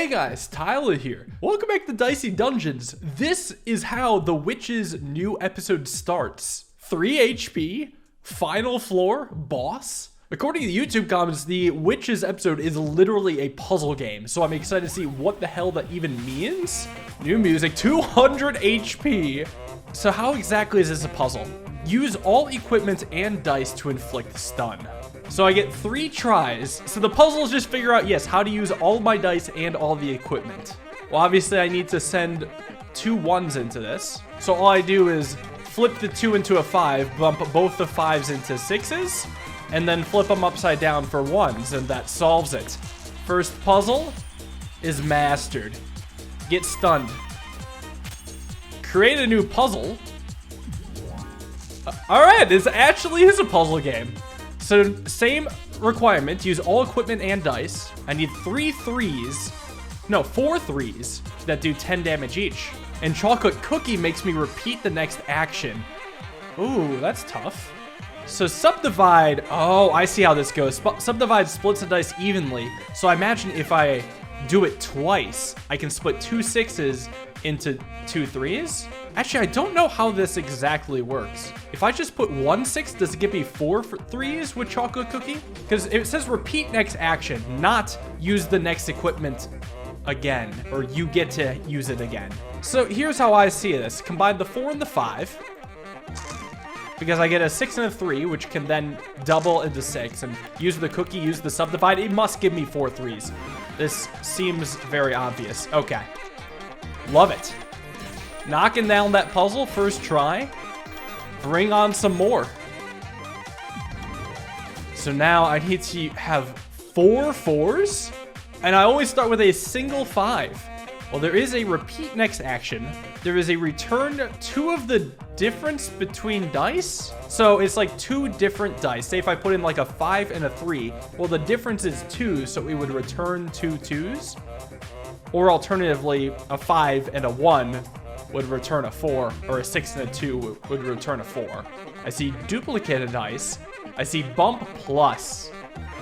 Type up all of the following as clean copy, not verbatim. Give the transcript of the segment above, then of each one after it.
Hey guys, Tyler here. Welcome back to Dicey Dungeons. This is how the Witch's new episode starts. 3 HP, final floor, boss. According to the YouTube comments, the Witch's episode is literally a puzzle game, so I'm excited to see what the hell that even means. New music, 200 HP. So how exactly is this a puzzle? Use all equipment and dice to inflict stun. So I get 3 tries. So the puzzle is just figure out, yes, how to use all my dice and all the equipment. Well, obviously I need to send 2 1s into this. So all I do is flip the 2 into a 5, bump both the 5s into 6s, and then flip them upside down for 1s, and that solves it. First puzzle is mastered. Get stunned. Create a new puzzle. All right, this actually is a puzzle game. So same requirement, use all equipment and dice. I need 4 threes that do 10 damage each. And chocolate cookie makes me repeat the next action. Ooh, that's tough. So subdivide, oh, I see how this goes. Subdivide splits the dice evenly. So I imagine if I do it twice, I can split 2 6s into 2 3s. Actually, I don't know how this exactly works. If I just put 1 6, does it give me 4 3s with chocolate cookie? Because it says repeat next action, not use the next equipment again, or you get to use it again. So here's how I see this. Combine the 4 and the 5, because I get a 6 and a 3, which can then double into 6, and use the cookie, use the subdivide. It must give me 4 3s. This seems very obvious. Okay. Love it. Knocking down that puzzle, first try. Bring on some more. So now I need to have 4 4s, and I always start with a single 5. Well, there is a repeat next action. There is a return 2 of the difference between dice. So it's like 2 different dice. Say if I put in like a 5 and a 3, well, the difference is 2, so it would return 2 2s. Or alternatively, a 5 and a 1 would return a 4, or a 6 and a 2 would return a 4. I see duplicated dice. I see bump plus.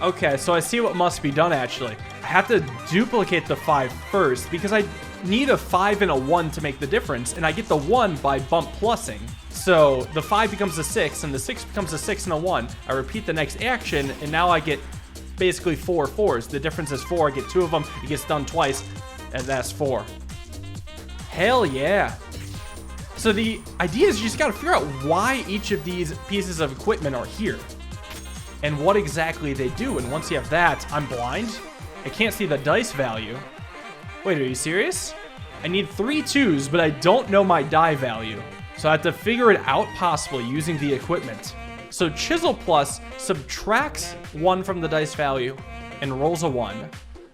Okay, so I see what must be done actually. I have to duplicate the 5 first because I need a 5 and a 1 to make the difference, and I get the 1 by bump plussing. So the 5 becomes a 6, and the 6 becomes a 6 and a 1. I repeat the next action, and now I get basically 4 4s. The difference is 4. I get 2 of them. It gets done twice, and that's 4. Hell yeah. So the idea is you just gotta figure out why each of these pieces of equipment are here and what exactly they do. And once you have that, I'm blind. I can't see the dice value. Wait, are you serious? I need 3 2s, but I don't know my die value. So I have to figure it out possibly using the equipment. So Chisel Plus subtracts 1 from the dice value and rolls a 1.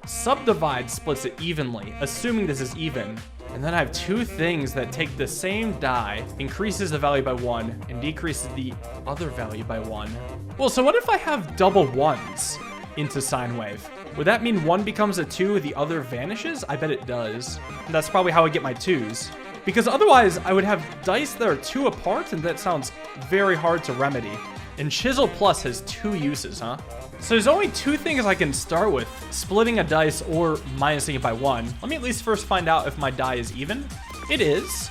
Subdivide splits it evenly, assuming this is even. And then I have 2 things that take the same die, increases the value by 1, and decreases the other value by 1. Well, so what if I have double 1s into sine wave? Would that mean 1 becomes a 2, the other vanishes? I bet it does. And that's probably how I get my 2s. Because otherwise, I would have dice that are 2 apart, and that sounds very hard to remedy. And Chisel Plus has 2 uses, huh? So there's only 2 things I can start with, splitting a dice or minusing it by 1. Let me at least first find out if my die is even. It is.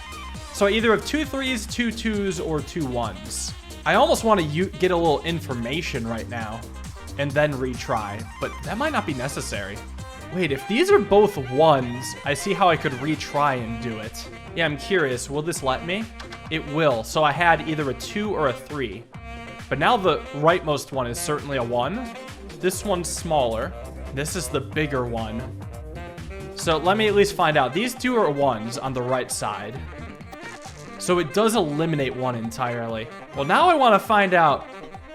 So I either have 2 3s, 2 2s, or 2 1s. I almost want to get a little information right now and then retry, but that might not be necessary. Wait, if these are both 1s, I see how I could retry and do it. Yeah, I'm curious, will this let me? It will, so I had either a 2 or a 3. But now the rightmost one is certainly a 1. This one's smaller. This is the bigger one. So let me at least find out. These 2 are 1s on the right side. So it does eliminate 1 entirely. Well, now I want to find out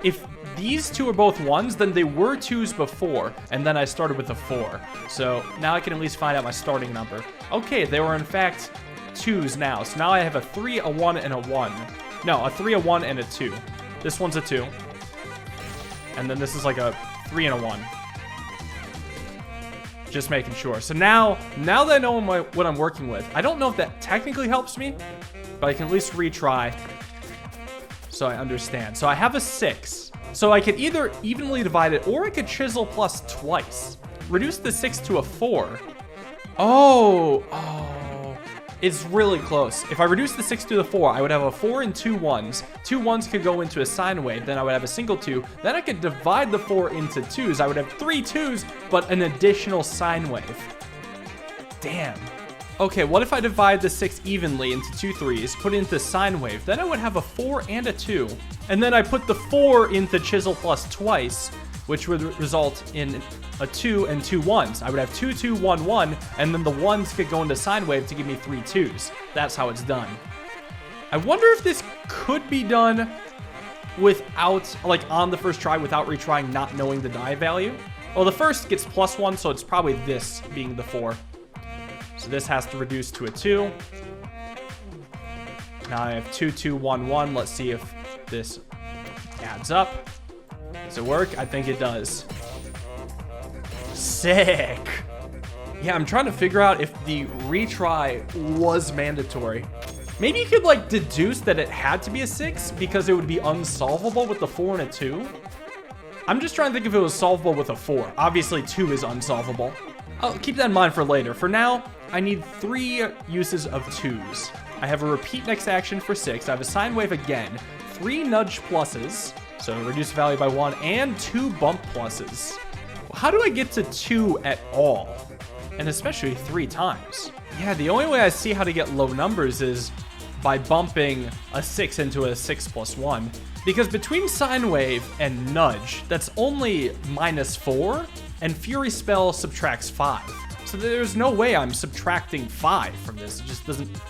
if these 2 are both 1s, then they were 2s before, and then I started with a 4. So now I can at least find out my starting number. Okay, they were in fact 2s now. So now I have a 3, a 1, and a 1. No, a 3, a 1, and a 2. This one's a 2. And then this is like a 3 and a 1. Just making sure. So now that I know what I'm working with, I don't know if that technically helps me, but I can at least retry so I understand. So I have a 6. So I could either evenly divide it, or I could Chisel Plus twice. Reduce the 6 to a 4. Oh, it's really close. If I reduce the 6 to the 4, I would have a 4 and 2 1s. 2 1s could go into a sine wave, then I would have a single 2. Then I could divide the 4 into 2s. I would have 3 2s, but an additional sine wave. Damn. Okay, what if I divide the 6 evenly into 2 3s, put it into sine wave? Then I would have a 4 and a 2. And then I put the 4 into chisel plus twice, which would result in a 2 and 2 1s. I would have 2 2 1 1, and then the 1s could go into sine wave to give me 3 2s. That's how it's done. I wonder if this could be done without, like, on the first try without retrying, not knowing the die value. Well, the first gets +1, so it's probably this being the 4. So this has to reduce to a 2. Now I have 2 2 1 1. Let's see if this adds up. Does it work? I think it does. Sick. Yeah, I'm trying to figure out if the retry was mandatory. Maybe you could, like, deduce that it had to be a 6 because it would be unsolvable with the 4 and a 2. I'm just trying to think if it was solvable with a 4. Obviously, 2 is unsolvable. I'll keep that in mind for later. For now, I need 3 uses of 2s. I have a repeat next action for 6. I have a sine wave again. 3 nudge pluses, so reduce value by 1, and 2 bump pluses. How do I get to 2 at all? And especially 3 times. Yeah, the only way I see how to get low numbers is by bumping a 6 into a 6 plus 1. Because between sine wave and nudge, that's only -4, and Fury Spell subtracts 5. So there's no way I'm subtracting 5 from this.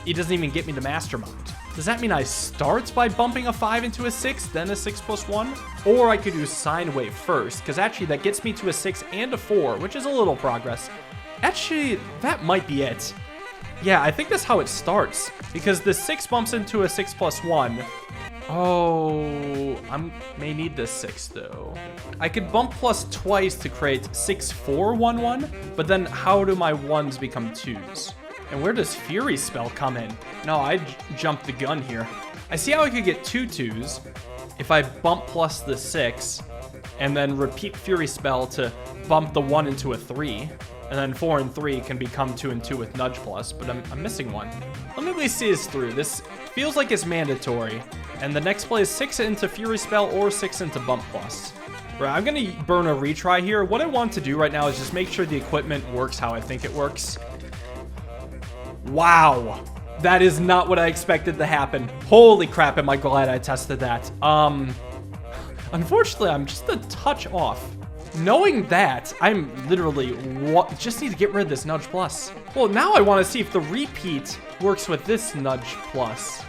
It doesn't even get me to Mastermind. Does that mean I start by bumping a 5 into a 6, then a 6 plus 1? Or I could do sine wave first, because actually that gets me to a 6 and a 4, which is a little progress. Actually, that might be it. Yeah, I think that's how it starts, because the 6 bumps into a 6 plus 1. Oh, I may need this 6 though. I could bump plus twice to create 6 4 1 1, but then how do my 1s become 2s? And where does Fury Spell come in? No, I jumped the gun here. I see how I could get 2 2s if I bump plus the 6, and then repeat Fury Spell to bump the 1 into a 3. And then 4 and 3 can become 2 and 2 with nudge plus, but I'm missing one. Let me at least see this through. This feels like it's mandatory. And the next play is 6 into Fury Spell or 6 into bump plus. Right, I'm gonna burn a retry here. What I want to do right now is just make sure the equipment works how I think it works. Wow, that is not what I expected to happen. Holy crap, am I glad I tested that. Unfortunately, I'm just a touch off. Knowing that, I'm literally just need to get rid of this nudge plus. Well, now I want to see if the repeat works with this nudge plus.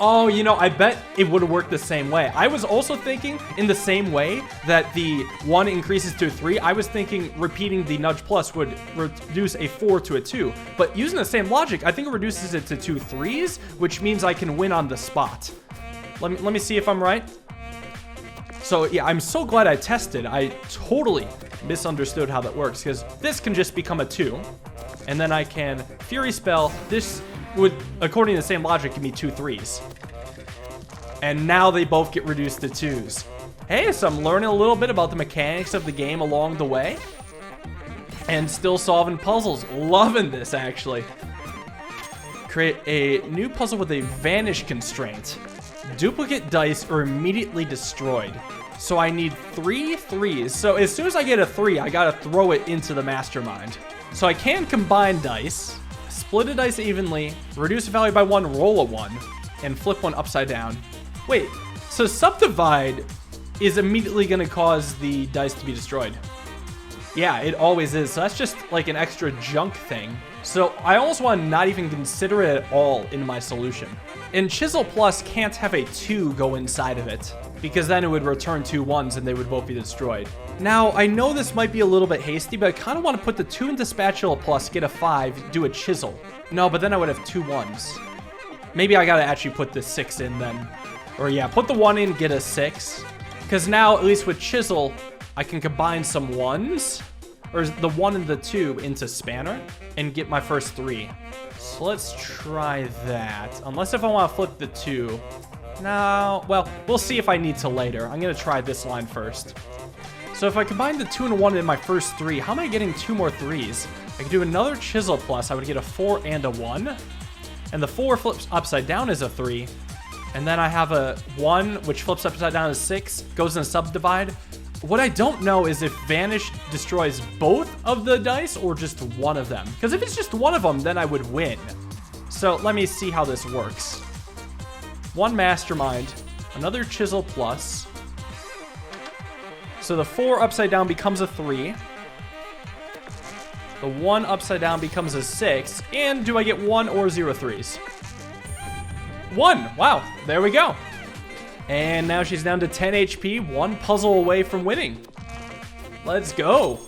Oh, you know, I bet it would have worked the same way. I was also thinking in the same way that the 1 increases to a 3. I was thinking repeating the nudge plus would reduce a 4 to a 2. But using the same logic, I think it reduces it to 2 3s, which means I can win on the spot. Let me see if I'm right. So yeah, I'm so glad I tested. I totally misunderstood how that works, because this can just become a 2. And then I can Fury Spell. This would, according to the same logic, give me 2 3s. And now they both get reduced to 2s. Hey, so I'm learning a little bit about the mechanics of the game along the way. And still solving puzzles. Loving this, actually. Create a new puzzle with a vanish constraint. Duplicate dice are immediately destroyed. So I need 3 3s. So as soon as I get a 3, I gotta throw it into the Mastermind. So I can combine dice, split a dice evenly, reduce the value by 1, roll a 1, and flip one upside down. Wait, so subdivide is immediately gonna cause the dice to be destroyed. Yeah, it always is. So that's just like an extra junk thing. So I almost want to not even consider it at all in my solution. And Chisel Plus can't have a 2 go inside of it, because then it would return 2 1s and they would both be destroyed. Now, I know this might be a little bit hasty, but I kind of want to put the 2 into Spatula Plus, get a 5, do a Chisel. No, but then I would have 2 1s. Maybe I gotta actually put this 6 in then. Or yeah, put the 1 in, get a 6. Because now, at least with Chisel, I can combine some 1s, or the 1 and the 2 into Spanner, and get my first 3. So let's try that. Unless if I want to flip the 2. No, well, we'll see if I need to later. I'm going to try this line first. So if I combine the 2 and a 1 in my first 3, how am I getting 2 more 3s? I could do another chisel plus. I would get a 4 and a 1. And the 4 flips upside down as a 3. And then I have a 1, which flips upside down as 6, goes in a subdivide. What I don't know is if Vanish destroys both of the dice or just one of them. Because if it's just one of them, then I would win. So let me see how this works. 1 Mastermind, another Chisel Plus. So the 4 upside down becomes a 3. The 1 upside down becomes a 6. And do I get 1 or 0 3s? 1! Wow, there we go. And now she's down to 10 HP, 1 puzzle away from winning. Let's go.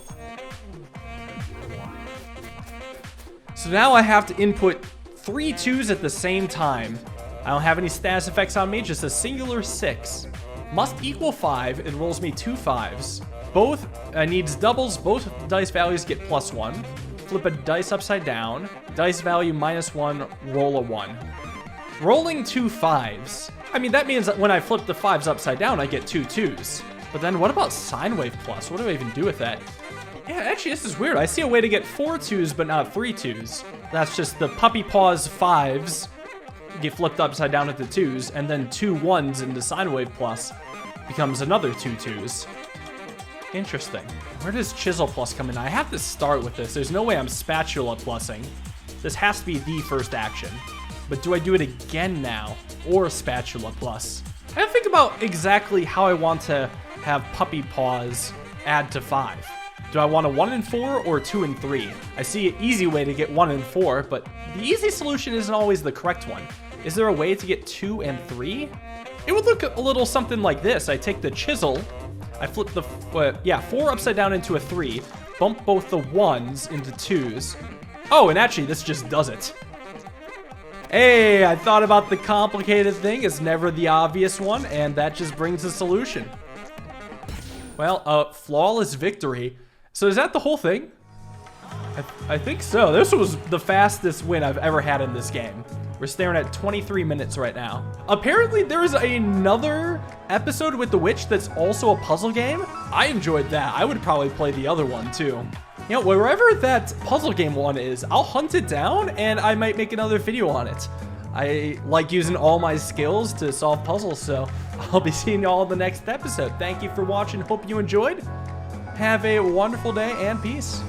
So now I have to input 3 2s at the same time. I don't have any status effects on me, just a singular 6. Must equal 5, it rolls me 2 5s. Both needs doubles, both dice values get +1. Flip a dice upside down, dice value -1, roll a 1. Rolling 2 5s. I mean, that means that when I flip the 5s upside down, I get 2 2s. But then what about Sine Wave Plus? What do I even do with that? Yeah, actually, this is weird. I see a way to get 4 2s, but not 3 2s. That's just the Puppy Paws 5s get flipped upside down into 2s, and then 2 1s into Sine Wave Plus becomes another 2 2s. Interesting. Where does Chisel Plus come in? I have to start with this. There's no way I'm Spatula Plussing. This has to be the first action. But do I do it again now? Or Spatula Plus? I have to think about exactly how I want to have Puppy Paws add to 5. Do I want a 1 and 4 or 2 and 3? I see an easy way to get 1 and 4, but the easy solution isn't always the correct one. Is there a way to get 2 and 3? It would look a little something like this. I take the chisel, I flip the 4 upside down into a 3, bump both the 1s into 2s. Oh, and actually this just does it. Hey, I thought about the complicated thing. It's never the obvious one, and that just brings a solution. Well, flawless victory. So is that the whole thing? I think so. This was the fastest win I've ever had in this game. We're staring at 23 minutes right now. Apparently there is another episode with the witch that's also a puzzle game. I enjoyed that. I would probably play the other one too. You know, wherever that puzzle game one is, I'll hunt it down and I might make another video on it. I like using all my skills to solve puzzles, so I'll be seeing y'all in the next episode. Thank you for watching. Hope you enjoyed. Have a wonderful day and peace.